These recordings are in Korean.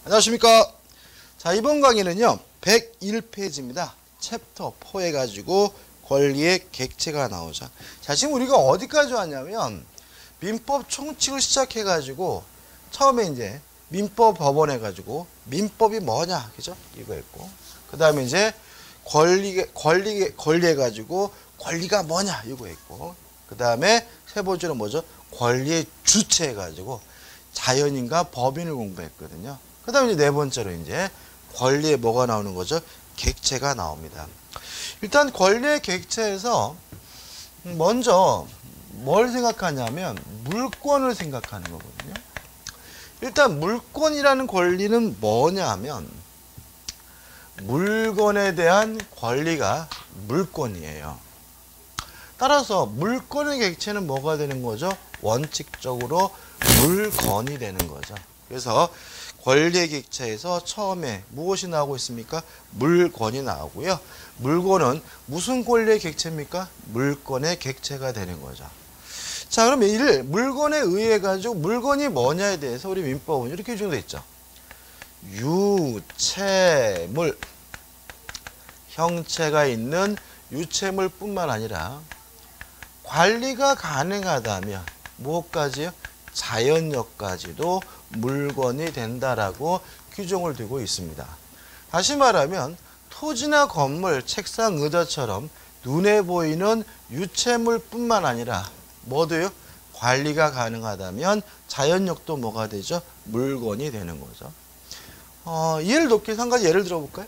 안녕하십니까. 자, 이번 강의는요 101페이지입니다. 챕터 4 해가지고 권리의 객체가 나오죠. 자, 지금 우리가 어디까지 왔냐면 민법 총칙을 시작해가지고 처음에 이제 민법 법원 해가지고 민법이 뭐냐, 그죠? 이거 했고, 그 다음에 이제 권리 해가지고 권리가 뭐냐, 이거 했고, 그 다음에 세 번째는 뭐죠? 권리의 주체 해가지고 자연인과 법인을 공부했거든요. 그 다음에 이제 네 번째로 이제 권리에 뭐가 나오는 거죠? 객체가 나옵니다. 일단 권리의 객체에서 먼저 뭘 생각하냐면 물권을 생각하는 거거든요. 일단 물권이라는 권리는 뭐냐 하면 물건에 대한 권리가 물권이에요. 따라서 물권의 객체는 뭐가 되는 거죠? 원칙적으로 물건이 되는 거죠. 그래서 권리의 객체에서 처음에 무엇이 나오고 있습니까? 물건이 나오고요. 물건은 무슨 권리의 객체입니까? 물건의 객체가 되는 거죠. 자, 그럼 이를 물건에 의해 가지고 물건이 뭐냐에 대해서 우리 민법은 이렇게 정도 있죠. 유체물, 형체가 있는 유체물뿐만 아니라 관리가 가능하다면 무엇까지요? 자연력까지도 물건이 된다라고 규정을 두고 있습니다. 다시 말하면 토지나 건물, 책상, 의자처럼 눈에 보이는 유체물뿐만 아니라 뭐도요? 관리가 가능하다면 자연력도 뭐가 되죠? 물건이 되는 거죠. 이해를 돕기 위해서 한 가지 예를 들어볼까요?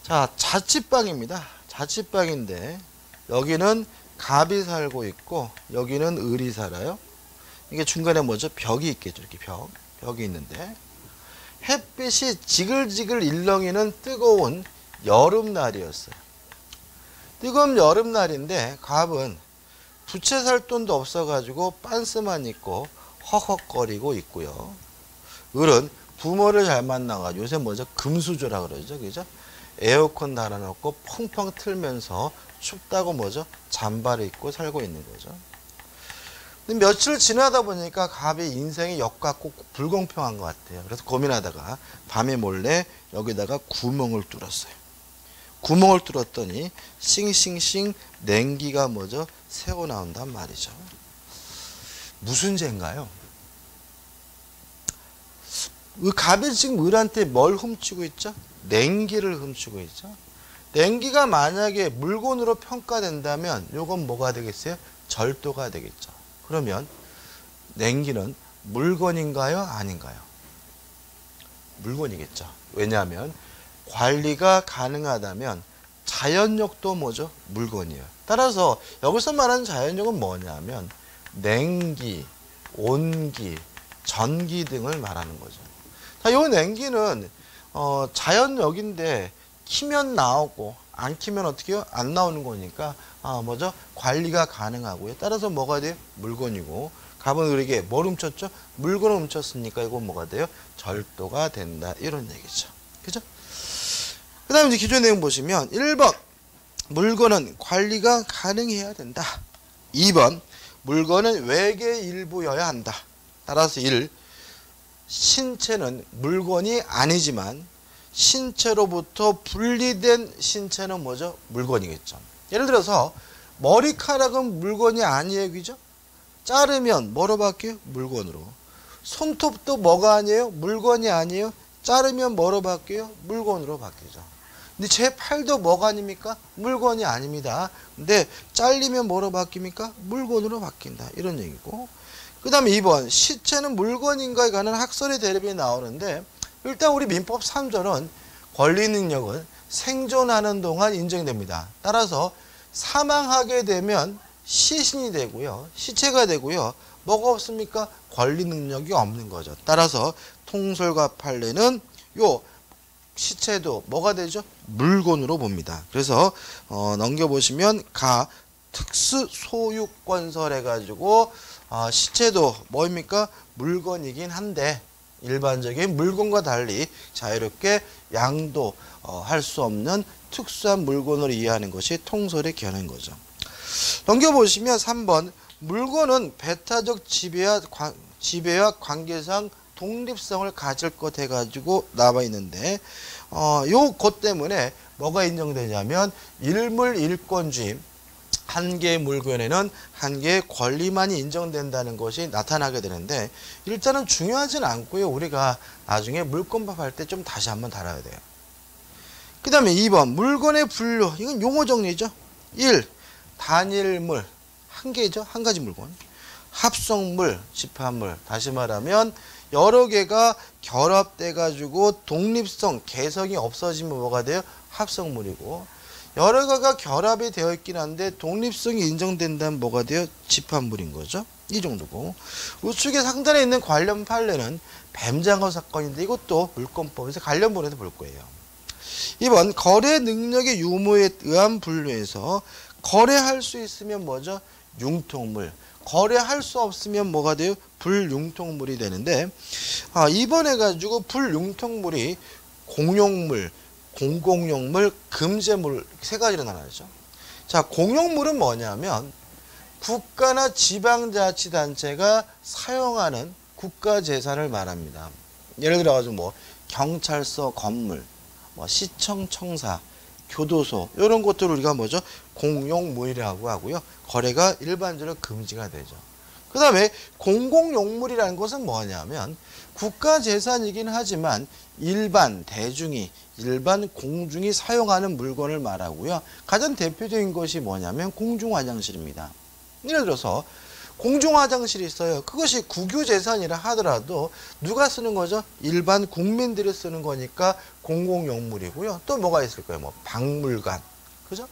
자, 자취방입니다. 자취방인데 여기는 갑이 살고 있고 여기는 을이 살아요. 이게 중간에 뭐죠? 벽이 있겠죠. 이렇게 벽이 있는데 햇빛이 지글지글 일렁이는 뜨거운 여름날이었어요. 뜨거운 여름날인데 갑은 부채 살 돈도 없어가지고 빤스만 입고 허헉거리고 있고요. 을은 부모를 잘 만나가지고 요새 뭐죠? 금수저라 그러죠. 그죠? 에어컨 달아놓고 펑펑 틀면서 춥다고 뭐죠? 잠바를 입고 살고 있는 거죠. 근데 며칠 지나다 보니까 갑의 인생이 역같고 불공평한 것 같아요. 그래서 고민하다가 밤에 몰래 여기다가 구멍을 뚫었어요. 구멍을 뚫었더니 싱싱싱 냉기가 뭐죠? 새어 나온단 말이죠. 무슨 죄인가요? 갑이 지금 을한테 뭘 훔치고 있죠? 냉기를 훔치고 있죠. 냉기가 만약에 물건으로 평가된다면 이건 뭐가 되겠어요? 절도가 되겠죠. 그러면 냉기는 물건인가요? 아닌가요? 물건이겠죠. 왜냐하면 관리가 가능하다면 자연력도 뭐죠? 물건이에요. 따라서 여기서 말하는 자연력은 뭐냐면 냉기, 온기, 전기 등을 말하는 거죠. 자, 이 냉기는 자연력인데 키면 나오고 안 키면 어떻게 해요? 안 나오는 거니까 뭐죠? 관리가 가능하고요. 따라서 뭐가 돼요? 물건이고, 갑은 을에게 뭘 훔쳤죠? 물건을 훔쳤으니까 이건 뭐가 돼요? 절도가 된다, 이런 얘기죠. 그죠? 그 다음에 이제 기존 내용 보시면 1번 물건은 관리가 가능해야 된다. 2번 물건은 외계 일부여야 한다. 따라서 1. 신체는 물건이 아니지만 신체로부터 분리된 신체는 뭐죠? 물건이겠죠. 예를 들어서 머리카락은 물건이 아니에요, 그죠? 자르면 뭐로 바뀌어요? 물건으로. 손톱도 뭐가 아니에요? 물건이 아니에요? 자르면 뭐로 바뀌어요? 물건으로 바뀌죠. 근데 제 팔도 뭐가 아닙니까? 물건이 아닙니다. 근데 잘리면 뭐로 바뀝니까? 물건으로 바뀐다, 이런 얘기고. 그 다음에 2번 시체는 물건인가에 관한 학설의 대립이 나오는데, 일단 우리 민법 3조는 권리 능력은 생존하는 동안 인정됩니다. 따라서 사망하게 되면 시신이 되고요, 시체가 되고요, 뭐가 없습니까? 권리 능력이 없는 거죠. 따라서 통솔과 판례는 요 시체도 뭐가 되죠? 물건으로 봅니다. 그래서 넘겨보시면 가 특수 소유권설 해가지고 시체도 뭐입니까? 물건이긴 한데 일반적인 물건과 달리 자유롭게 양도할 수 없는 특수한 물건으로 이해하는 것이 통솔의 견해인 거죠. 넘겨보시면 3번 물건은 배타적 지배와 관계상 독립성을 가질 것 해가지고 나와 있는데, 요것 때문에 뭐가 인정되냐면 일물 일권주의, 한 개의 물건에는 한 개의 권리만이 인정된다는 것이 나타나게 되는데, 일단은 중요하진 않고요. 우리가 나중에 물권법 할 때 좀 다시 한번 다뤄야 돼요. 그 다음에 2번 물건의 분류, 이건 용어 정리죠. 1. 단일물, 한 개죠. 한 가지 물건. 합성물, 집합물. 다시 말하면 여러 개가 결합돼 가지고 독립성, 개성이 없어지면 뭐가 돼요? 합성물이고, 여러 개가 결합이 되어 있긴 한데 독립성이 인정된다면 뭐가 돼요? 집합물인 거죠. 이 정도고, 우측에 상단에 있는 관련 판례는 뱀장어 사건인데 이것도 물권법에서 관련본에서 볼 거예요. 2번 거래 능력의 유무에 의한 분류에서 거래할 수 있으면 뭐죠? 융통물. 거래할 수 없으면 뭐가 돼요? 불융통물이 되는데, 이번에 가지고 불융통물이 공용물, 공공용물, 금제물 세 가지로 나눠져. 자, 공용물은 뭐냐면 국가나 지방자치단체가 사용하는 국가재산을 말합니다. 예를 들어가지고 뭐 경찰서 건물, 뭐 시청, 청사, 교도소, 이런 것들을 우리가 뭐죠? 공용물이라고 하고요. 거래가 일반적으로 금지가 되죠. 그 다음에 공공용물이라는 것은 뭐냐면 국가재산이긴 하지만 일반 대중이, 일반 공중이 사용하는 물건을 말하고요. 가장 대표적인 것이 뭐냐면 공중화장실입니다. 예를 들어서 공중화장실이 있어요. 그것이 국유재산이라 하더라도 누가 쓰는 거죠? 일반 국민들이 쓰는 거니까 공공용물이고요. 또 뭐가 있을까요? 뭐 박물관, 그죠?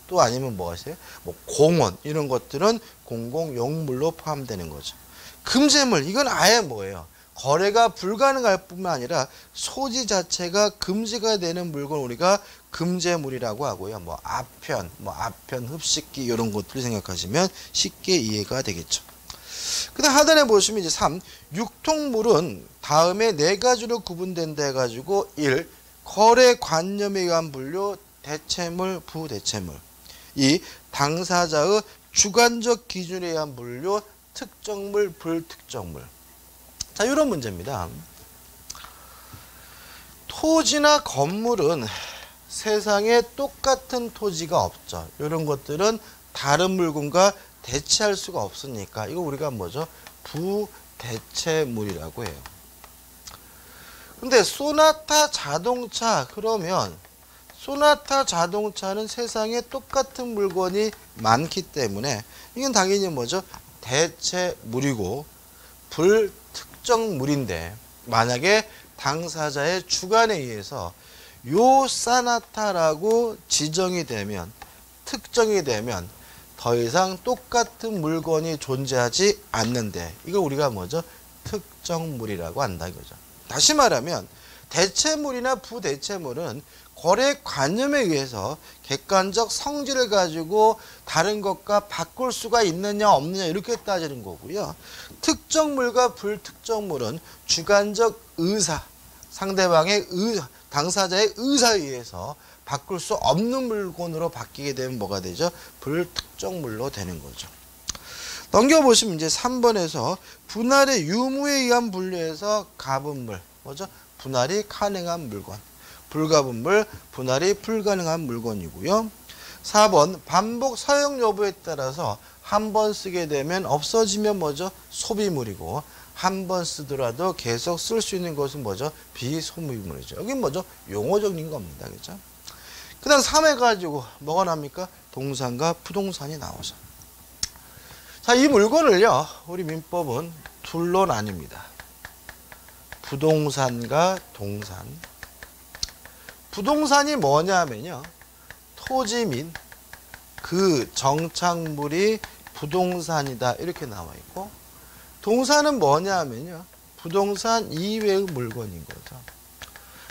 또 아니면 뭐가 있어요? 뭐 공원, 이런 것들은 공공용물로 포함되는 거죠. 금제물, 이건 아예 뭐예요? 거래가 불가능할 뿐만 아니라 소지 자체가 금지가 되는 물건 우리가 금제물이라고 하고요. 뭐 아편, 흡식기 이런 것들 생각하시면 쉽게 이해가 되겠죠. 그 다음 하단에 보시면 이제 3. 육통물은 다음에 네 가지로 구분된다 해가지고 1. 거래 관념에 의한 분류, 대체물, 부대체물. 2. 당사자의 주관적 기준에 의한 분류, 특정물, 불특정물. 자, 이런 문제입니다. 토지나 건물은 세상에 똑같은 토지가 없죠. 이런 것들은 다른 물건과 대체할 수가 없으니까 이거 우리가 뭐죠? 부대체물이라고 해요. 근데 소나타 자동차, 그러면 소나타 자동차는 세상에 똑같은 물건이 많기 때문에 이건 당연히 뭐죠? 대체물이고 불특정물인데, 만약에 당사자의 주관에 의해서 요 소나타라고 지정이 되면, 특정이 되면 더 이상 똑같은 물건이 존재하지 않는데 이걸 우리가 뭐죠? 특정물이라고 한다 이거죠. 다시 말하면 대체물이나 부대체물은 거래 관념에 의해서 객관적 성질을 가지고 다른 것과 바꿀 수가 있느냐 없느냐 이렇게 따지는 거고요. 특정물과 불특정물은 주관적 의사, 상대방의 당사자의 의사에 의해서 바꿀 수 없는 물건으로 바뀌게 되면 뭐가 되죠? 불특정물로 되는 거죠. 넘겨보시면 이제 3번에서 분할의 유무에 의한 분류에서 가분물, 뭐죠? 분할이 가능한 물건. 불가분물, 분할이 불가능한 물건이고요. 4번 반복 사용 여부에 따라서 한 번 쓰게 되면 없어지면 뭐죠? 소비물이고, 한 번 쓰더라도 계속 쓸 수 있는 것은 뭐죠? 비소비물이죠. 여기 뭐죠? 용어적인 겁니다. 그죠? 그 다음 3회 가지고 뭐가 납니까? 동산과 부동산이 나오죠. 자, 이 물건을요, 우리 민법은 둘로 나뉩니다. 부동산과 동산. 부동산이 뭐냐면요, 토지 및 그 정착물이 부동산이다 이렇게 나와 있고, 동산은 뭐냐면요, 부동산 이외의 물건인 거죠.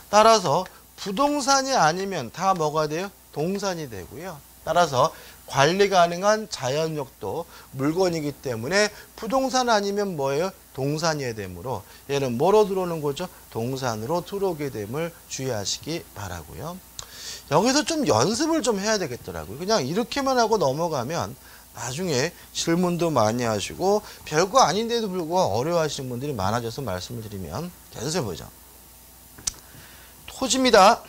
따라서 부동산이 아니면 다 뭐가 돼요? 동산이 되고요. 따라서 관리 가능한 자연력도 물건이기 때문에 부동산 아니면 뭐예요? 동산이어야 되므로 얘는 뭐로 들어오는 거죠? 동산으로 들어오게 됨을 주의하시기 바라고요. 여기서 좀 연습을 좀 해야 되겠더라고요. 그냥 이렇게만 하고 넘어가면 나중에 질문도 많이 하시고 별거 아닌데도 불구하고 어려워하시는 분들이 많아져서 말씀을 드리면 계속 보죠. 토지입니다.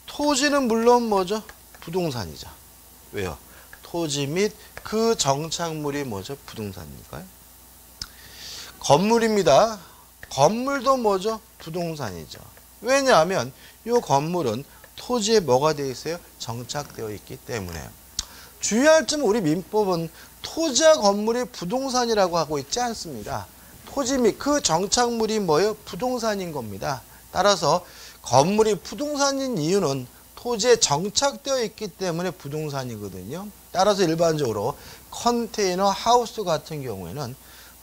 토지는 물론 뭐죠? 부동산이죠. 왜요? 토지 및 그 정착물이 뭐죠? 부동산이니까요. 건물입니다. 건물도 뭐죠? 부동산이죠. 왜냐하면 이 건물은 토지에 뭐가 되어 있어요? 정착되어 있기 때문에. 주의할 점은 우리 민법은 토지와 건물이 부동산이라고 하고 있지 않습니다. 토지 및 그 정착물이 뭐예요? 부동산인 겁니다. 따라서 건물이 부동산인 이유는 토지에 정착되어 있기 때문에 부동산이거든요. 따라서 일반적으로 컨테이너 하우스 같은 경우에는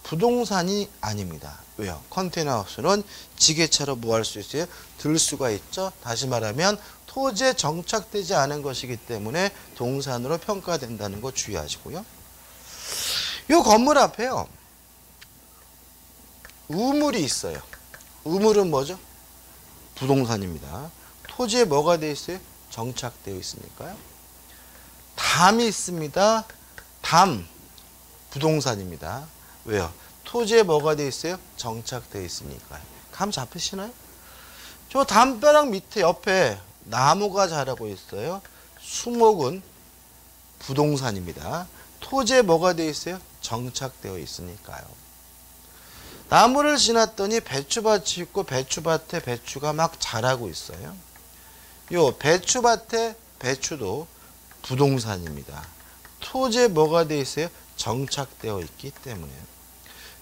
부동산이 아닙니다. 왜요? 컨테이너 하우스는 지게차로 뭐 할 수 있어요? 들 수가 있죠. 다시 말하면 토지에 정착되지 않은 것이기 때문에 동산으로 평가된다는 거 주의하시고요. 이 건물 앞에요. 우물이 있어요. 우물은 뭐죠? 부동산입니다. 토지에 뭐가 되어 있어요? 정착되어 있으니까요. 담이 있습니다. 담, 부동산입니다. 왜요? 토지에 뭐가 되어 있어요? 정착되어 있으니까요. 감 잡히시나요? 저 담벼락 밑에 옆에 나무가 자라고 있어요. 수목은 부동산입니다. 토지에 뭐가 되어 있어요? 정착되어 있으니까요. 나무를 지났더니 배추밭이 있고 배추밭에 배추가 막 자라고 있어요. 요 배추밭에 배추도 부동산입니다. 토지에 뭐가 되어 있어요? 정착되어 있기 때문에.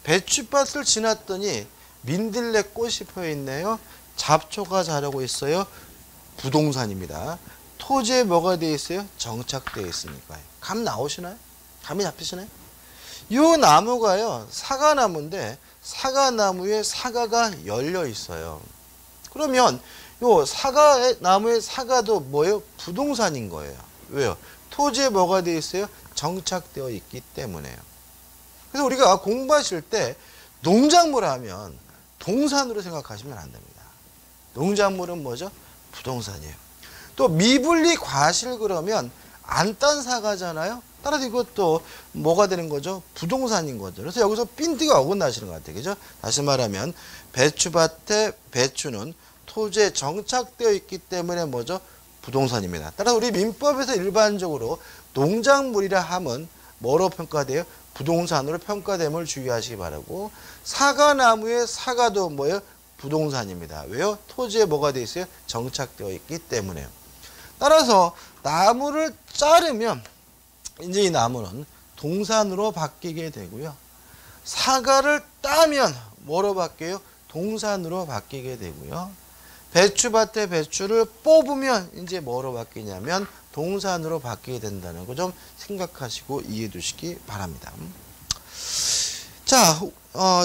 배추밭을 지났더니 민들레꽃이 펴 있네요. 잡초가 자라고 있어요. 부동산입니다. 토지에 뭐가 되어 있어요? 정착되어 있으니까요. 감 나오시나요? 감이 잡히시나요? 요 나무가요, 사과나무인데 사과나무에 사과가 열려 있어요. 그러면 요 사과나무의 사과도 뭐예요? 부동산인 거예요. 왜요? 토지에 뭐가 되어 있어요? 정착되어 있기 때문에요. 그래서 우리가 공부하실 때 농작물 하면 동산으로 생각하시면 안 됩니다. 농작물은 뭐죠? 부동산이에요. 또 미분리 과실 그러면 안 딴 사과잖아요. 따라서 이것도 뭐가 되는 거죠? 부동산인 거죠. 그래서 여기서 핀트가 어긋나시는 것 같아요. 그죠? 다시 말하면 배추밭에 배추는 토지에 정착되어 있기 때문에 뭐죠? 부동산입니다. 따라서 우리 민법에서 일반적으로 농작물이라 하면 뭐로 평가돼요? 부동산으로 평가됨을 주의하시기 바라고, 사과나무의 사과도 뭐예요? 부동산입니다. 왜요? 토지에 뭐가 되어 있어요? 정착되어 있기 때문에요. 따라서 나무를 자르면 이제 이 나무는 동산으로 바뀌게 되고요. 사과를 따면 뭐로 바뀌어요? 동산으로 바뀌게 되고요. 배추밭에 배추를 뽑으면 이제 뭐로 바뀌냐면 동산으로 바뀌게 된다는 거 좀 생각하시고 이해해 두시기 바랍니다. 자,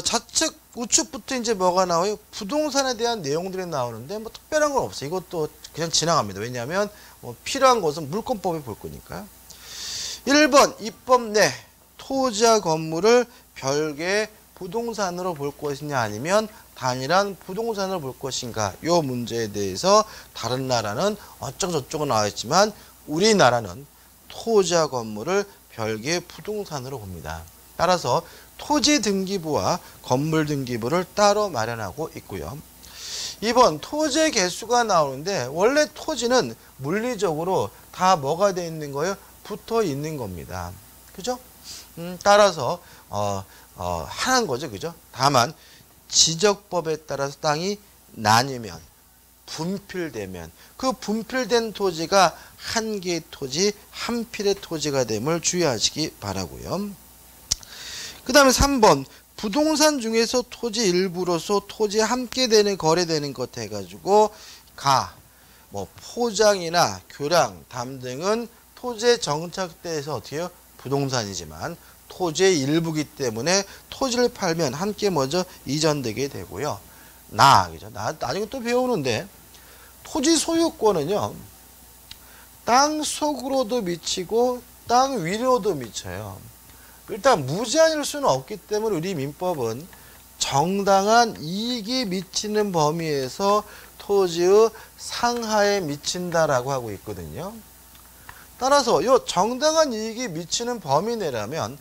좌측, 우측부터 이제 뭐가 나와요? 부동산에 대한 내용들이 나오는데 뭐 특별한 건 없어요. 이것도 그냥 지나갑니다. 왜냐하면 필요한 것은 물권법에 볼 거니까요. 1번 입법 내 토지와 건물을 별개의 부동산으로 볼 것이냐 아니면 단일한 부동산으로 볼 것인가, 이 문제에 대해서 다른 나라는 어쩌고저쩌고 나와 있지만 우리나라는 토지와 건물을 별개의 부동산으로 봅니다. 따라서 토지 등기부와 건물 등기부를 따로 마련하고 있고요. 2번 토지의 개수가 나오는데 원래 토지는 물리적으로 다 뭐가 되어 있는 거예요? 붙어 있는 겁니다. 그죠? 따라서 하나인 거죠. 그죠? 다만 지적법에 따라서 땅이 나뉘면, 분필되면 그 분필된 토지가 한 개의 토지, 한 필의 토지가 됨을 주의하시기 바라고요. 그 다음에 3번 부동산 중에서 토지 일부로서 토지에 함께 되는 거래되는 것 해가지고 뭐 포장이나 교량, 담 등은 토지에 정착돼서 어떻게 해요? 부동산이지만 토지의 일부이기 때문에 토지를 팔면 함께 먼저 이전되게 되고요. 그죠? 나중에 또 배우는데 토지 소유권은요, 땅 속으로도 미치고 땅 위로도 미쳐요. 일단 무제한일 수는 없기 때문에 우리 민법은 정당한 이익이 미치는 범위에서 토지의 상하에 미친다라고 하고 있거든요. 따라서 요 정당한 이익이 미치는 범위 내라면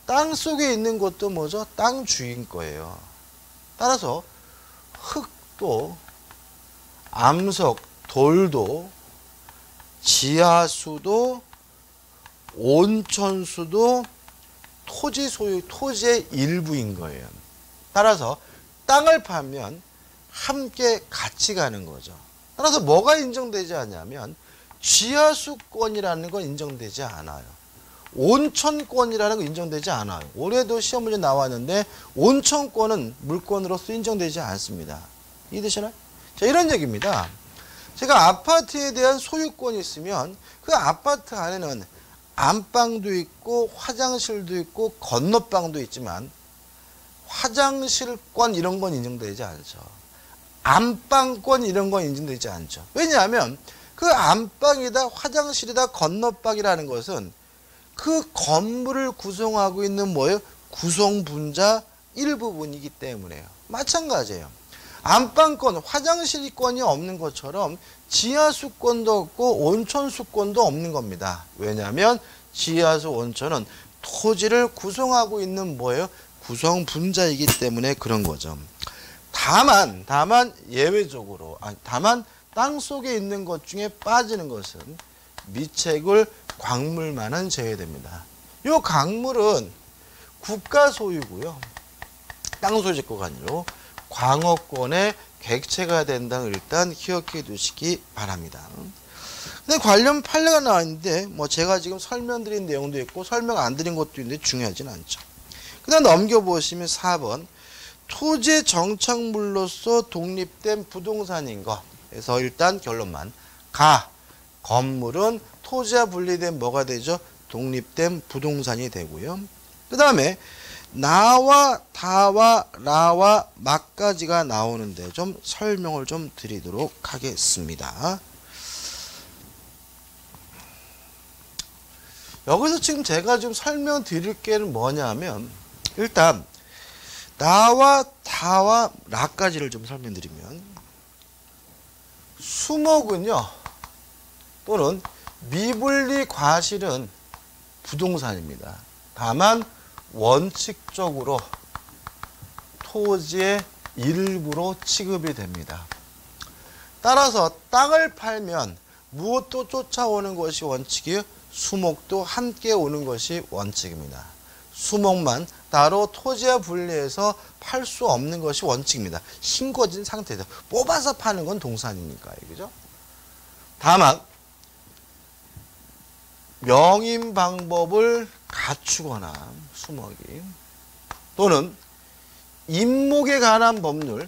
땅 속에 있는 것도 뭐죠? 땅 주인 거예요. 따라서 흙도 암석, 돌도 지하수도 온천수도 토지 소유, 토지의 일부인 거예요. 따라서 땅을 팔면 함께 같이 가는 거죠. 따라서 뭐가 인정되지 않냐면 지하수권이라는 건 인정되지 않아요. 온천권이라는 건 인정되지 않아요. 올해도 시험 문제 나왔는데 온천권은 물권으로서 인정되지 않습니다. 이해되시나요? 자, 이런 얘기입니다. 제가 아파트에 대한 소유권이 있으면 그 아파트 안에는 안방도 있고 화장실도 있고 건너방도 있지만 화장실권 이런 건 인정되지 않죠. 안방권 이런 건 인정되지 않죠. 왜냐하면 그 안방이다 화장실이다 건너방이라는 것은 그 건물을 구성하고 있는 뭐예요? 구성분자 일부분이기 때문에요. 마찬가지예요. 안방권, 화장실권이 없는 것처럼 지하수권도 없고 온천수권도 없는 겁니다. 왜냐하면 지하수, 온천은 토지를 구성하고 있는 뭐예요? 구성분자이기 때문에 그런 거죠. 다만 예외적으로, 다만 땅 속에 있는 것 중에 빠지는 것은 미채굴, 광물만은 제외됩니다. 이 광물은 국가 소유고요. 땅 소유지구가 아니고 광어권의 객체가 된다는 일단 기억해 두시기 바랍니다. 근데 관련 판례가 나왔는데 뭐 제가 지금 설명드린 내용도 있고 설명 안 드린 것도 있는데 중요하진 않죠. 그다음 넘겨보시면 4번 토지의 정착물로서 독립된 부동산인 것. 그래서 일단 결론만 건물은 토지와 분리된 뭐가 되죠? 독립된 부동산이 되고요. 그 다음에 나와 다와 라와 막까지가 나오는데 좀 설명을 좀 드리도록 하겠습니다. 여기서 지금 제가 좀 설명드릴 게 뭐냐면 일단 나와 다와 라까지를 좀 설명드리면 수목은요 또는 미분리 과실은 부동산입니다. 다만 원칙적으로 토지의 일부로 취급이 됩니다. 따라서 땅을 팔면 무엇도 쫓아오는 것이 원칙이에요? 수목도 함께 오는 것이 원칙입니다. 수목만 따로 토지와 분리해서 팔 수 없는 것이 원칙입니다. 신고진 상태에서 뽑아서 파는 건 동산이니까요. 그죠? 다만 명인 방법을 갖추거나 수목이 또는 임목에 관한 법률,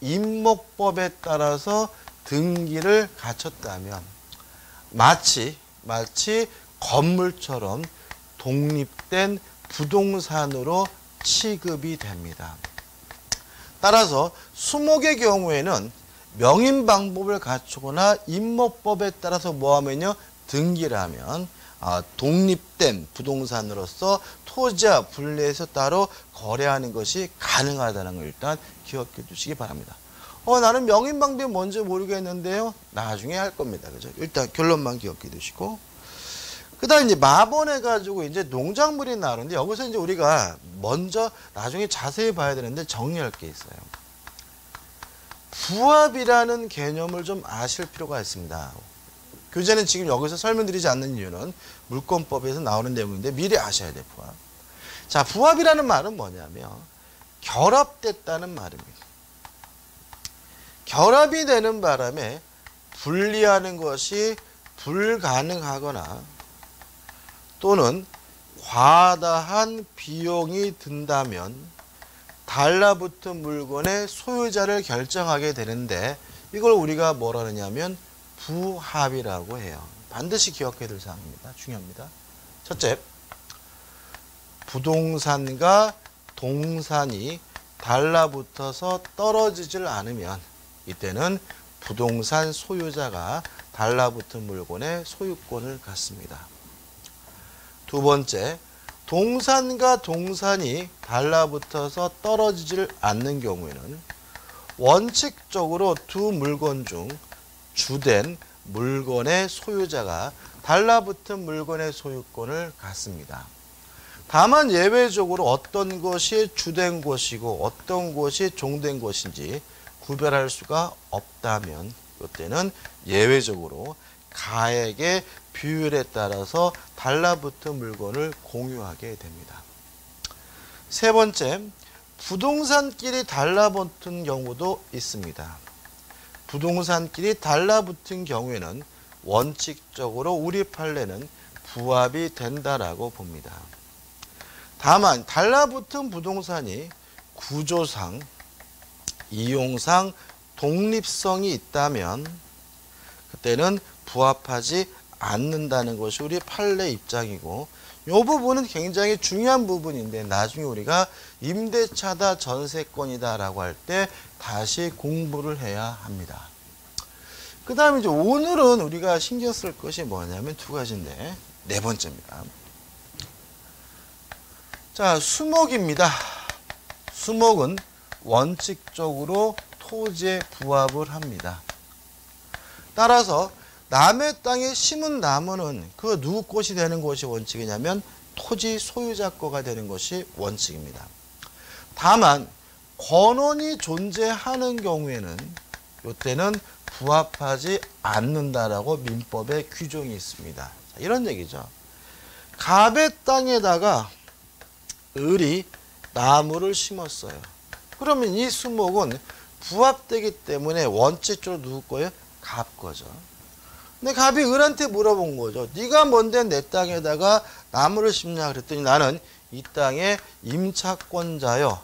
임목법에 따라서 등기를 갖췄다면 마치 건물처럼 독립된 부동산으로 취급이 됩니다. 따라서 수목의 경우에는 명인 방법을 갖추거나 임목법에 따라서 뭐하면요? 등기를 하면 독립된 부동산으로서 토지와 분리해서 따로 거래하는 것이 가능하다는 걸 일단 기억해 두시기 바랍니다. 나는 명인 방법이 뭔지 모르겠는데요. 나중에 할 겁니다. 그죠? 일단 결론만 기억해 두시고. 그 다음에 이제 마번해가지고 이제 농작물이 나오는데 여기서 이제 우리가 먼저 나중에 자세히 봐야 되는데 정리할 게 있어요. 부합이라는 개념을 좀 아실 필요가 있습니다. 교재는 지금 여기서 설명드리지 않는 이유는 물권법에서 나오는 내용인데 미리 아셔야 돼요. 부합. 자, 부합이라는 말은 뭐냐면 결합됐다는 말입니다. 결합이 되는 바람에 분리하는 것이 불가능하거나 또는 과다한 비용이 든다면 달라붙은 물건의 소유자를 결정하게 되는데 이걸 우리가 뭐라 하느냐면 부합이라고 해요. 반드시 기억해야 될 사항입니다. 중요합니다. 첫째, 부동산과 동산이 달라붙어서 떨어지질 않으면 이때는 부동산 소유자가 달라붙은 물건의 소유권을 갖습니다. 두 번째, 동산과 동산이 달라붙어서 떨어지질 않는 경우에는 원칙적으로 두 물건 중 주된 물건의 소유자가 달라붙은 물건의 소유권을 갖습니다. 다만 예외적으로 어떤 것이 주된 것이고 어떤 것이 종된 것인지 구별할 수가 없다면 이때는 예외적으로 가액의 비율에 따라서 달라붙은 물건을 공유하게 됩니다. 세 번째, 부동산끼리 달라붙은 경우도 있습니다. 부동산끼리 달라붙은 경우에는 원칙적으로 우리 판례는 부합이 된다라고 봅니다. 다만 달라붙은 부동산이 구조상, 이용상 독립성이 있다면 그때는 부합하지 않는다는 것이 우리 판례 입장이고, 이 부분은 굉장히 중요한 부분인데 나중에 우리가 임대차다 전세권이다 라고 할 때 다시 공부를 해야 합니다. 그 다음에 이제 오늘은 우리가 신경 쓸 것이 뭐냐면 두 가지인데, 네 번째입니다. 자, 수목입니다. 수목은 원칙적으로 토지에 부합을 합니다. 따라서 남의 땅에 심은 나무는 그 누구 것이 되는 것이 원칙이냐면 토지 소유자 거가 되는 것이 원칙입니다. 다만 권원이 존재하는 경우에는 이때는 부합하지 않는다라고 민법에 규정이 있습니다. 자, 이런 얘기죠. 갑의 땅에다가 을이 나무를 심었어요. 그러면 이 수목은 부합되기 때문에 원칙적으로 누구 거예요? 갑 거죠. 근데 갑이 을한테 물어본 거죠. 네가 뭔데 내 땅에다가 나무를 심냐 그랬더니 나는 이 땅의 임차권자요.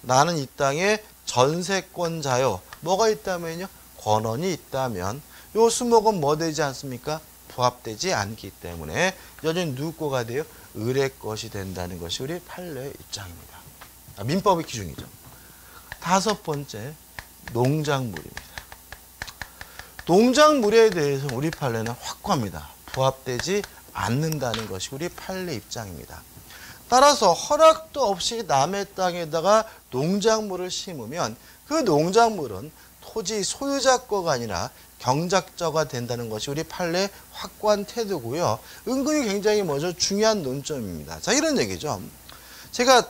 나는 이 땅의 전세권자요. 뭐가 있다면요? 권원이 있다면 요 수목은 뭐 되지 않습니까? 부합되지 않기 때문에 여전히 누구 거가 돼요? 을의 것이 된다는 것이 우리 판례의 입장입니다. 민법의 기준이죠. 다섯 번째, 농작물입니다. 농작물에 대해서 우리 판례는 확고합니다. 부합되지 않는다는 것이 우리 판례 입장입니다. 따라서 허락도 없이 남의 땅에다가 농작물을 심으면 그 농작물은 토지 소유자 거가 아니라 경작자가 된다는 것이 우리 판례의 확고한 태도고요. 은근히 굉장히 중요한 논점입니다. 자, 이런 얘기죠. 제가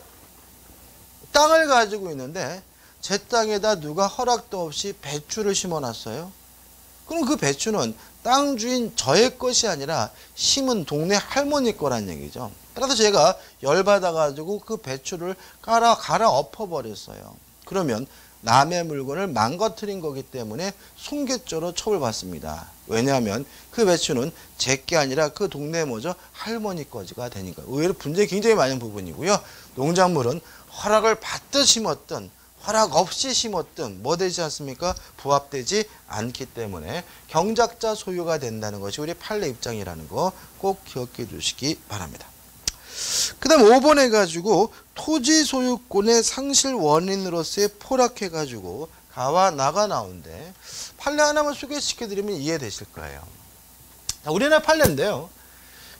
땅을 가지고 있는데 제 땅에다 누가 허락도 없이 배추를 심어놨어요. 그럼 그 배추는 땅 주인 저의 것이 아니라 심은 동네 할머니 거란 얘기죠. 따라서 제가 열받아가지고 그 배추를 갈아 엎어버렸어요. 그러면 남의 물건을 망가뜨린 거기 때문에 손괴죄로 처벌받습니다. 왜냐하면 그 배추는 제 게 아니라 그 동네 할머니 거지가 되니까. 의외로 분쟁이 굉장히 많은 부분이고요. 농작물은 허락을 받듯 심었든 허락 없이 심었든 뭐 되지 않습니까? 부합되지 않기 때문에 경작자 소유가 된다는 것이 우리 판례 입장이라는 거 꼭 기억해 주시기 바랍니다. 그 다음 5번 해가지고 토지 소유권의 상실 원인으로서의 포락해가지고 가와 나가 나오는데 판례 하나만 소개시켜드리면 이해되실 거예요. 우리나라 판례인데요.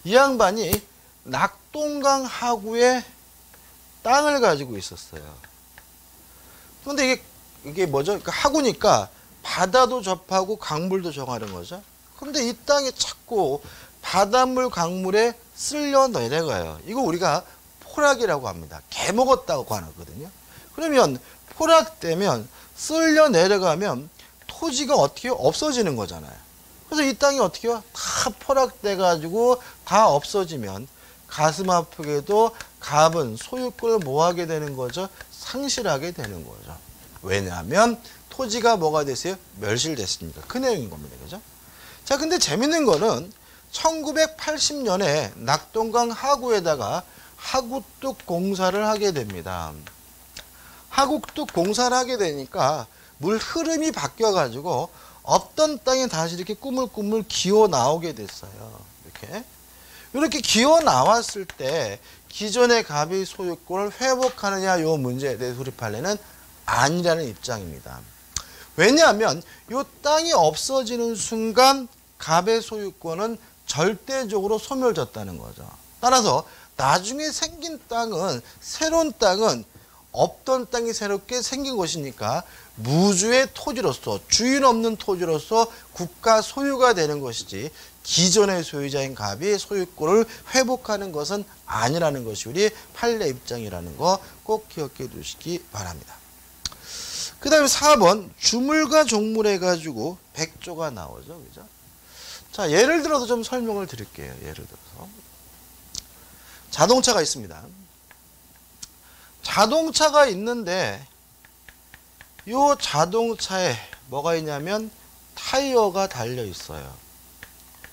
이 양반이 낙동강 하구에 땅을 가지고 있었어요. 근데 이게 뭐죠? 하구니까 바다도 접하고 강물도 정하는 거죠. 근데 이 땅이 자꾸 바닷물 강물에 쓸려 내려가요. 이거 우리가 포락이라고 합니다. 개먹었다고 하거든요. 그러면 포락되면 쓸려 내려가면 토지가 어떻게 없어지는 거잖아요. 그래서 이 땅이 어떻게 다 포락돼 가지고 다 없어지면 가슴 아프게도 갑은 소유권을 뭐 하게 되는 거죠? 상실하게 되는 거죠. 왜냐하면 토지가 뭐가 됐어요? 멸실됐으니까. 그 내용인 겁니다. 그죠? 자, 근데 재밌는 거는 1980년에 낙동강 하구에다가 하구뚝 공사를 하게 됩니다. 하구뚝 공사를 하게 되니까 물 흐름이 바뀌어가지고 없던 땅에 다시 이렇게 꾸물꾸물 기어 나오게 됐어요. 이렇게 기어 나왔을 때 기존의 갑의 소유권을 회복하느냐 요 문제에 대해서 우리 판례는 아니라는 입장입니다. 왜냐하면 이 땅이 없어지는 순간 갑의 소유권은 절대적으로 소멸됐다는 거죠. 따라서 나중에 생긴 땅은 새로운 땅은 없던 땅이 새롭게 생긴 것이니까 무주의 토지로서 주인 없는 토지로서 국가 소유가 되는 것이지 기존의 소유자인 갑이 소유권을 회복하는 것은 아니라는 것이 우리 판례 입장이라는 거 꼭 기억해 두시기 바랍니다. 그 다음에 4번 주물과 종물 해가지고 백조가 나오죠. 그죠? 자, 예를 들어서 좀 설명을 드릴게요. 예를 들어서 자동차가 있습니다. 자동차가 있는데 이 자동차에 뭐가 있냐면 타이어가 달려 있어요.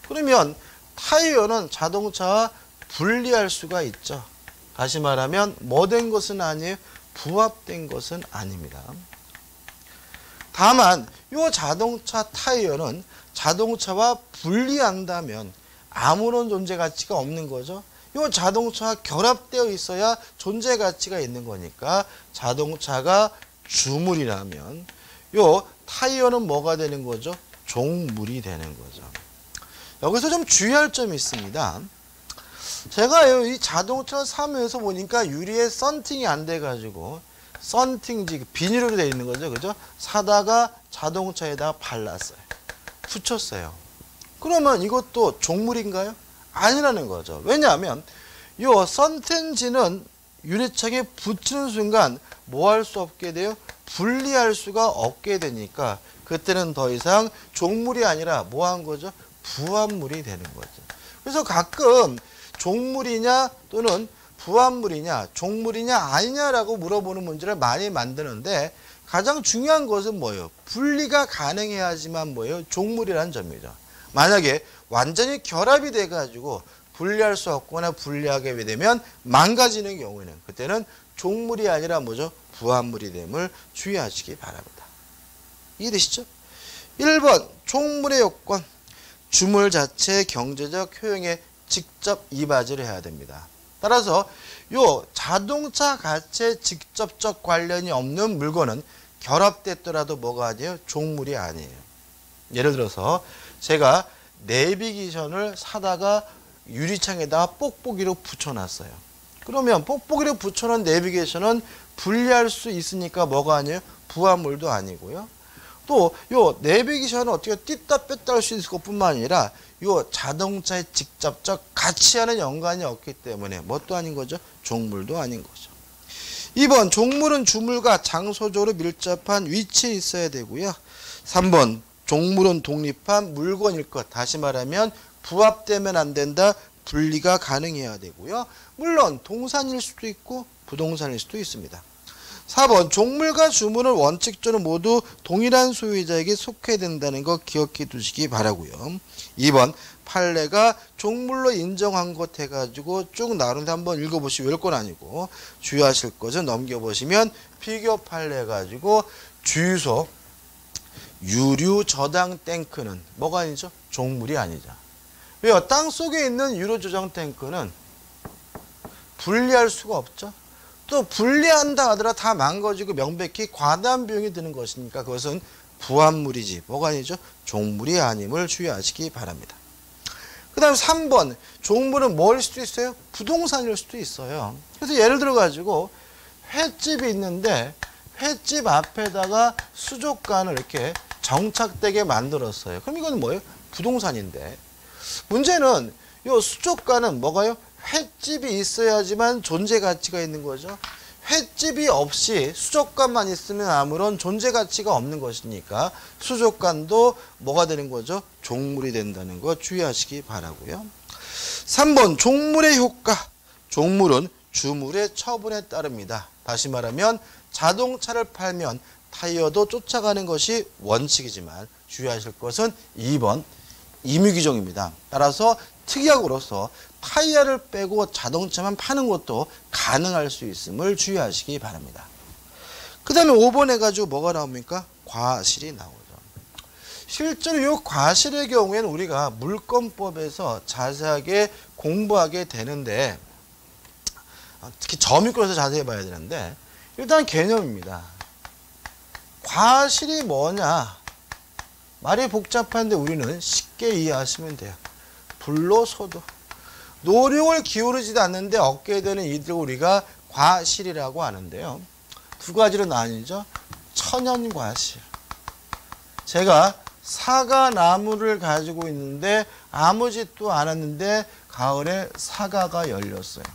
그러면 타이어는 자동차와 분리할 수가 있죠. 다시 말하면 뭐 된 것은 아니에요. 부합된 것은 아닙니다. 다만 이 자동차 타이어는 자동차와 분리한다면 아무런 존재 가치가 없는 거죠. 이 자동차와 결합되어 있어야 존재 가치가 있는 거니까 자동차가 주물이라면 이 타이어는 뭐가 되는 거죠? 종물이 되는 거죠. 여기서 좀 주의할 점이 있습니다. 제가 이 자동차를 사면서 보니까 유리에 썬팅이 안 돼가지고 썬팅지 비닐로 되어 있는 거죠. 그죠? 사다가 자동차에다가 발랐어요. 붙였어요. 그러면 이것도 종물인가요? 아니라는 거죠. 왜냐하면 이 썬팅지는 유리창에 붙이는 순간 뭐 할 수 없게 돼요? 분리할 수가 없게 되니까 그때는 더 이상 종물이 아니라 뭐 한 거죠? 부합물이 되는 거죠. 그래서 가끔 종물이냐 또는 부합물이냐 종물이냐 아니냐라고 물어보는 문제를 많이 만드는데 가장 중요한 것은 뭐예요? 분리가 가능해야지만 뭐예요? 종물이라는 점이죠. 만약에 완전히 결합이 돼 가지고 분리할 수 없거나 분리하게 되면 망가지는 경우에는 그때는 종물이 아니라 뭐죠? 부합물이 됨을 주의하시기 바랍니다. 이해되시죠? 1번 종물의 요건 주물 자체의 경제적 효용에 직접 이바지를 해야 됩니다. 따라서 요 자동차 가치에 직접적 관련이 없는 물건은 결합됐더라도 뭐가 아니에요? 종물이 아니에요. 예를 들어서 제가 내비게이션을 사다가 유리창에다가 뽁뽁이로 붙여놨어요. 그러면 뽁뽁이로 붙여놓은 내비게이션은 분리할 수 있으니까 뭐가 아니에요? 부합물도 아니고요. 또 요 내비게이션은 어떻게 띄다 뺐다 할 수 있을 것뿐만 아니라 요 자동차의 직접적 가치와는 연관이 없기 때문에 뭣도 아닌 거죠? 종물도 아닌 거죠. 2번 종물은 주물과 장소적으로 밀접한 위치에 있어야 되고요. 3번 종물은 독립한 물건일 것. 다시 말하면 부합되면 안 된다. 분리가 가능해야 되고요. 물론 동산일 수도 있고 부동산일 수도 있습니다. 4번 종물과 주물은 원칙적으로 모두 동일한 소유자에게 속해야 된다는 거 기억해 두시기 바라고요. 2번 판례가 종물로 인정한 것 해가지고 쭉 나누는데 한번 읽어보시고 외울 건 아니고 주의하실 것은 넘겨보시면 비교 판례 해가지고 주유소 유류 저장 탱크는 뭐가 아니죠? 종물이 아니죠. 왜요? 땅속에 있는 유류 저장 탱크는 분리할 수가 없죠. 또 분리한다 하더라도 다 망가지고 명백히 과다한 비용이 드는 것이니까 그것은 부합물이지 뭐가 아니죠? 종물이 아님을 주의하시기 바랍니다. 그 다음에 3번 종물은 뭐일 수도 있어요? 부동산일 수도 있어요. 그래서 예를 들어 가지고 횟집이 있는데 횟집 앞에다가 수족관을 이렇게 정착되게 만들었어요. 그럼 이건 뭐예요? 부동산인데 문제는 이 수족관은 뭐가요? 횟집이 있어야지만 존재 가치가 있는 거죠. 횟집이 없이 수족관만 있으면 아무런 존재 가치가 없는 것이니까 수족관도 뭐가 되는 거죠? 종물이 된다는 거 주의하시기 바라고요. 3번 종물의 효과. 종물은 주물의 처분에 따릅니다. 다시 말하면 자동차를 팔면 타이어도 쫓아가는 것이 원칙이지만 주의하실 것은 2번 임의규정입니다. 따라서 특약으로서 타이어를 빼고 자동차만 파는 것도 가능할 수 있음을 주의하시기 바랍니다. 그 다음에 5번 해가지고 뭐가 나옵니까? 과실이 나오죠. 실제로 이 과실의 경우에는 우리가 물권법에서 자세하게 공부하게 되는데 특히 점유권에서 자세히 봐야 되는데 일단 개념입니다. 과실이 뭐냐? 말이 복잡한데 우리는 쉽게 이해하시면 돼요. 불로소득. 노력을 기울이지도 않는데 얻게 되는 이득을 우리가 과실이라고 하는데요. 두 가지로 나뉘죠. 천연과실. 제가 사과나무를 가지고 있는데 아무 짓도 않았는데 가을에 사과가 열렸어요.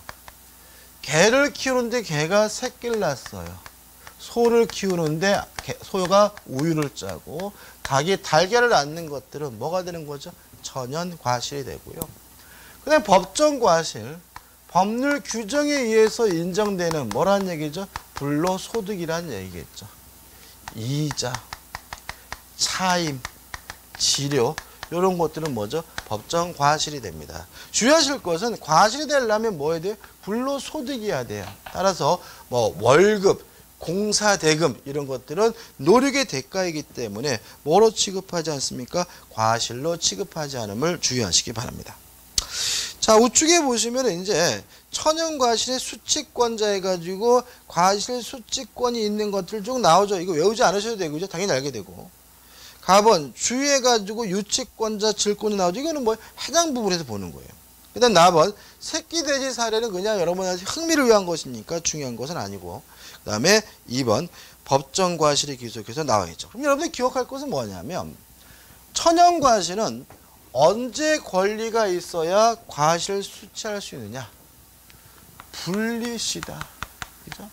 개를 키우는데 개가 새끼를 낳았어요. 소를 키우는데 소가 우유를 짜고 닭이 달걀을 낳는 것들은 뭐가 되는 거죠? 천연과실이 되고요. 그다음에 법정과실, 법률 규정에 의해서 인정되는 뭐란 얘기죠? 불로소득이란 얘기겠죠. 이자, 차임, 지료 이런 것들은 뭐죠? 법정과실이 됩니다. 주의하실 것은 과실이 되려면 뭐 해야 돼요? 불로소득이어야 돼요. 따라서 뭐 월급, 공사대금 이런 것들은 노력의 대가이기 때문에 뭐로 취급하지 않습니까? 과실로 취급하지 않음을 주의하시기 바랍니다. 자, 우측에 보시면 이제 천연과실의 수취권자 해가지고 과실 수취권이 있는 것들 쭉 나오죠. 이거 외우지 않으셔도 되고요. 당연히 알게 되고. 갑은 주의해가지고 유치권자 질권이 나오죠. 이거는 뭐 해당 부분에서 보는 거예요. 그 다음 나번 새끼 돼지 사례는 그냥 여러분한테 흥미를 위한 것이니까 중요한 것은 아니고. 그 다음에 2번 법정과실이 계속해서 나와 있죠. 그럼 여러분들 기억할 것은 뭐냐면 천연과실은 언제 권리가 있어야 과실을 수취할 수 있느냐? 분리시다. 그죠?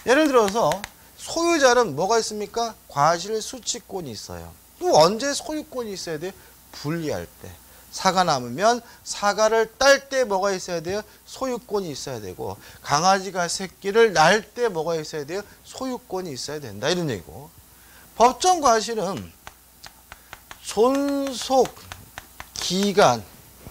예를 들어서 소유자는 뭐가 있습니까? 과실 수취권이 있어요. 또 언제 소유권이 있어야 돼요? 분리할 때. 사과 남으면 사과를 딸 때 뭐가 있어야 돼요? 소유권이 있어야 되고, 강아지가 새끼를 낳을 때 뭐가 있어야 돼요? 소유권이 있어야 된다. 이런 얘기고. 법정 과실은 존속 기간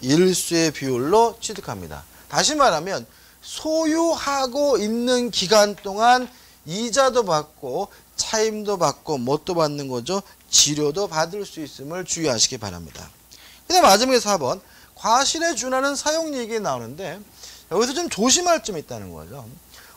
일수의 비율로 취득합니다. 다시 말하면 소유하고 있는 기간 동안 이자도 받고 차임도 받고 뭣도 받는 거죠? 지료도 받을 수 있음을 주의하시기 바랍니다. 그 다음 마지막에 4번 과실에 준하는 사용이익이 나오는데 여기서 좀 조심할 점이 있다는 거죠.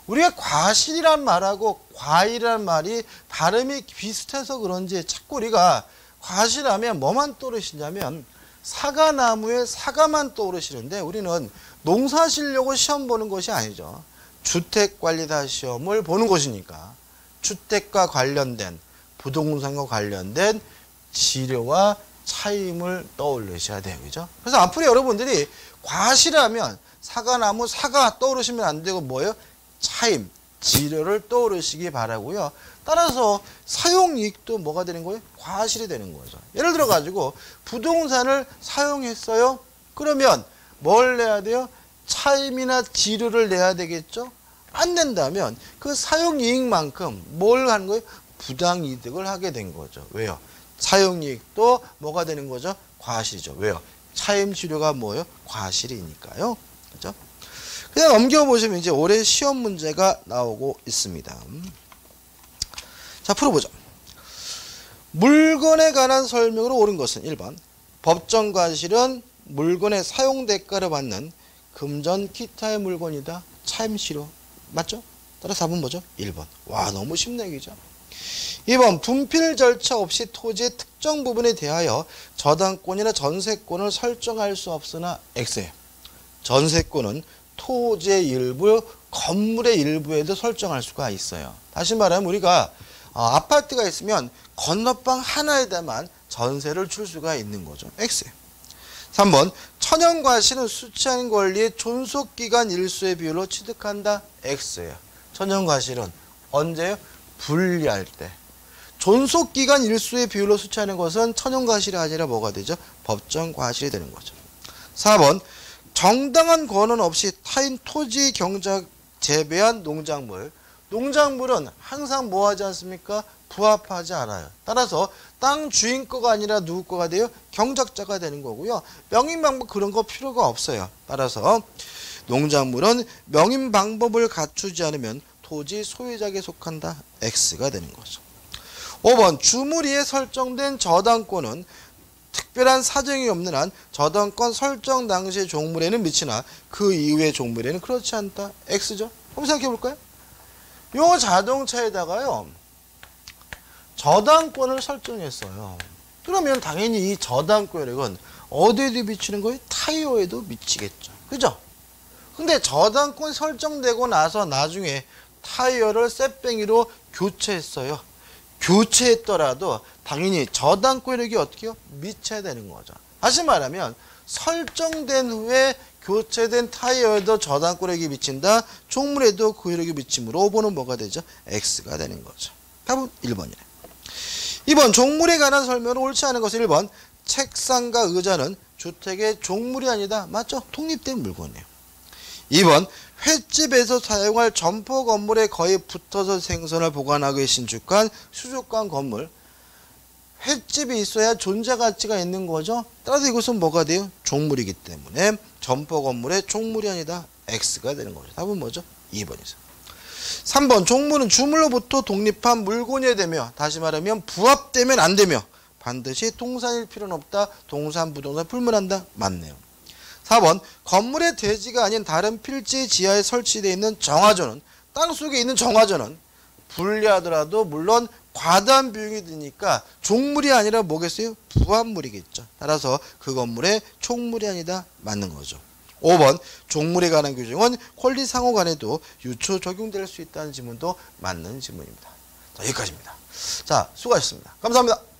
우리가 과실이란 말하고 과일이란 말이 발음이 비슷해서 그런지 자꾸 우리가 과실하면 뭐만 떠오르시냐면 사과나무에 사과만 떠오르시는데 우리는 농사 지려고 시험 보는 것이 아니죠. 주택관리사 시험을 보는 것이니까 주택과 관련된 부동산과 관련된 지료와 차임을 떠올리셔야 돼요. 그죠? 그래서 앞으로 여러분들이 과실하면 사과나무 사과 떠오르시면 안 되고 뭐예요? 차임, 지료를 떠오르시기 바라고요. 따라서 사용이익도 뭐가 되는 거예요? 과실이 되는 거죠. 예를 들어 가지고 부동산을 사용했어요. 그러면 뭘 내야 돼요? 차임이나 지료를 내야 되겠죠? 안 낸다면 그 사용이익만큼 뭘 하는 거예요? 부당이득을 하게 된 거죠. 왜요? 사용이익도 뭐가 되는 거죠? 과실이죠. 왜요? 차임 지료가 뭐예요? 과실이니까요. 그죠? 그냥 넘겨보시면 이제 올해 시험 문제가 나오고 있습니다. 자, 풀어보죠. 물건에 관한 설명으로 옳은 것은 1번. 법정 과실은 물건의 사용 대가를 받는 금전 기타의 물건이다. 차임시료. 맞죠? 따라 4번 뭐죠? 1번. 와, 너무 쉽네, 그죠? 2번. 분필 절차 없이 토지의 특정 부분에 대하여 저당권이나 전세권을 설정할 수 없으나 X예요. 전세권은 토지의 일부, 건물의 일부에도 설정할 수가 있어요. 다시 말하면 우리가 아파트가 있으면 건너방 하나에다만 전세를 줄 수가 있는 거죠. X예요. 3번. 천연과실은 수취한 권리의 존속기간 일수의 비율로 취득한다. X예요. 천연과실은 언제요? 분리할 때. 존속기간 일수의 비율로 수취하는 것은 천연과실이 아니라 뭐가 되죠? 법정과실이 되는 거죠. 4번. 정당한 권한 없이 타인 토지 경작 재배한 농작물. 농작물은 항상 뭐 하지 않습니까? 부합하지 않아요. 따라서 땅 주인 거가 아니라 누구 거가 돼요? 경작자가 되는 거고요. 명인 방법 그런 거 필요가 없어요. 따라서 농작물은 명인 방법을 갖추지 않으면 토지 소유자에게 속한다. X가 되는 거죠. 5번. 주무리에 설정된 저당권은 특별한 사정이 없는 한 저당권 설정 당시의 종물에는 미치나 그 이후의 종물에는 그렇지 않다. X죠. 한번 생각해 볼까요? 요 자동차에다가요 저당권을 설정했어요. 그러면 당연히 이 저당권액은 어디에도 미치는 거예요? 타이어에도 미치겠죠. 그죠? 근데 저당권 설정되고 나서 나중에 타이어를 쌔뱅이로 교체했어요. 교체했더라도 당연히 저당권력이 어떻게 해요? 미쳐야 되는 거죠. 다시 말하면 설정된 후에 교체된 타이어에도 저당권력이 미친다. 종물에도 그 효력이 미침으로 5번은 뭐가 되죠? X가 되는 거죠. 답은 1번이네. 2번 종물에 관한 설명은 옳지 않은 것은 1번 책상과 의자는 주택의 종물이 아니다. 맞죠? 독립된 물건이에요. 2번 횟집에서 사용할 점포 건물에 거의 붙어서 생선을 보관하고 신축한 수족관 건물. 횟집이 있어야 존재 가치가 있는 거죠. 따라서 이것은 뭐가 돼요? 종물이기 때문에 점포 건물의 종물이 아니다. X가 되는 거죠. 답은 뭐죠? 2번이죠. 3번 종물은 주물로부터 독립한 물건이 되며 다시 말하면 부합되면 안 되며 반드시 동산일 필요는 없다. 동산, 부동산 불문한다. 맞네요. 4번 건물의 대지가 아닌 다른 필지 지하에 설치되어 있는 정화조는 땅속에 있는 정화조는 분리하더라도 물론 과다한 비용이 드니까 종물이 아니라 뭐겠어요? 부합물이겠죠. 따라서 그 건물의 총물이 아니다. 맞는 거죠. 5번 종물에 관한 규정은 권리상호간에도 유추 적용될 수 있다는 지문도 맞는 지문입니다. 자, 여기까지입니다. 자, 수고하셨습니다. 감사합니다.